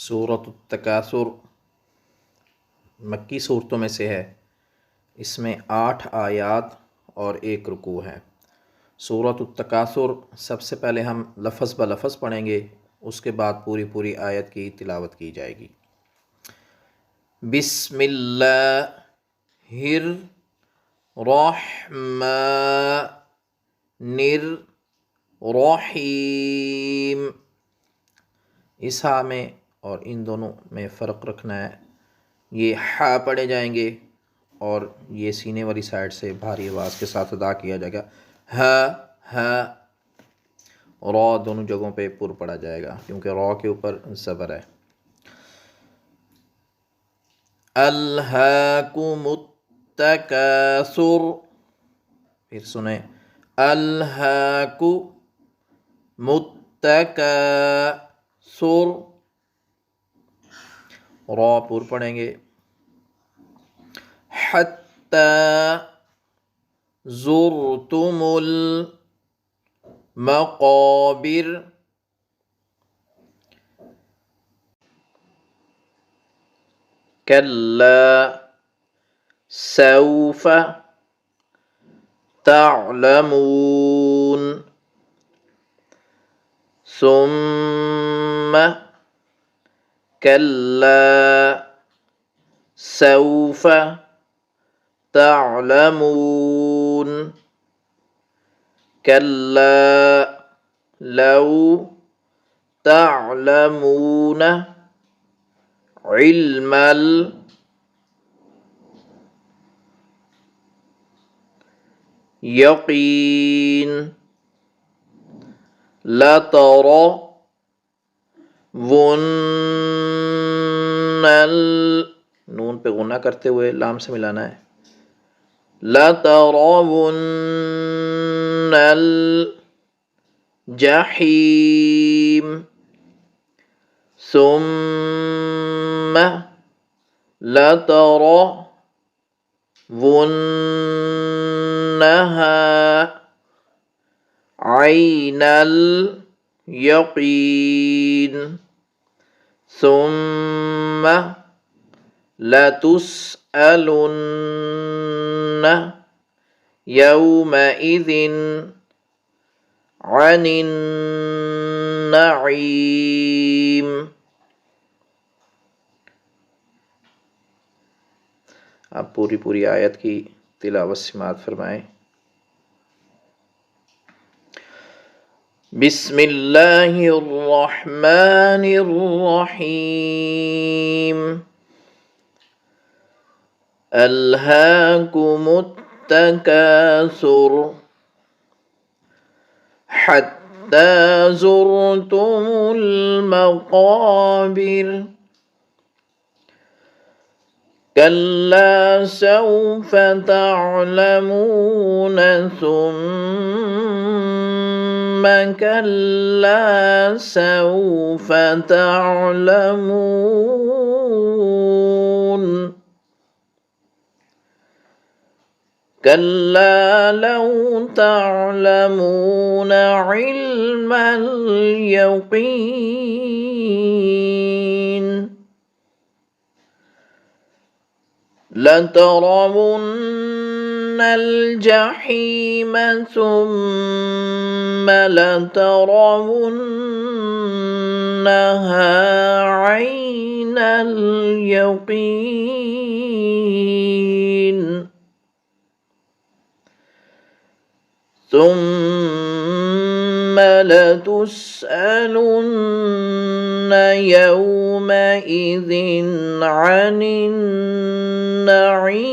सूरत तकासुर मक्की सूरतों में से है। इसमें 8 आयात और 1 रुकू है। सूरत तकासुर सबसे पहले हम लफ़ज़ ब लफ़ज़ पढ़ेंगे, उसके बाद पूरी पूरी आयत की तिलावत की जाएगी। बिस्मिल्लाहिर रहमानिर रहीम। इस हा में और इन दोनों में फ़र्क रखना है। ये हा पढ़े जाएंगे और ये सीने वाली साइड से भारी आवाज़ के साथ अदा किया जाएगा। हा रॉ दोनों जगहों पे पुर पड़ा जाएगा क्योंकि रॉ के ऊपर ज़बर है। अल्हाकुमुत तकासुर, फिर सुने अल्हाकुमुत तकासुर, रॉ पुर पढ़ेंगे। हत्ता ज़ुरतुमुल मक़ाबिर, कल्ला सौफ़ तअलमून, सुम्मा कल्ला सौफ़ तअलमून, कल्ला लौ तअलमून इल्मल यक़ीन, लतरवुन्नल, नून पे गुन्ना करते हुए लाम से मिलाना है। लतरवुन्नल जहीम, सुम्मा लतरवुन्नहा ऐनल यक़ीन, सुम्मा लतुस्अलुन्न यौमइज़िन अनिन नईम। आप पूरी पूरी आयत की तिलावत समाअत फरमाएं। बिस्मिल्लाहिर्रहमानिर्रहीम। अल्हाकुमुत तकासुर हत्ता ज़ुरतुमुल मक़ाबिर, कल्ला सौफ़ तअलमून, सुम्मा कल्ला सौफ़ तअलमून, कल्ला लौ तअलमून इल्मल यक़ीन, लतरवुन्नल जहीम, सुम्मा लतरवुन्नहा ऐनल यक़ीन, सुम्मा लतुस्अलुन्न यौमइज़िन अनिन नईम।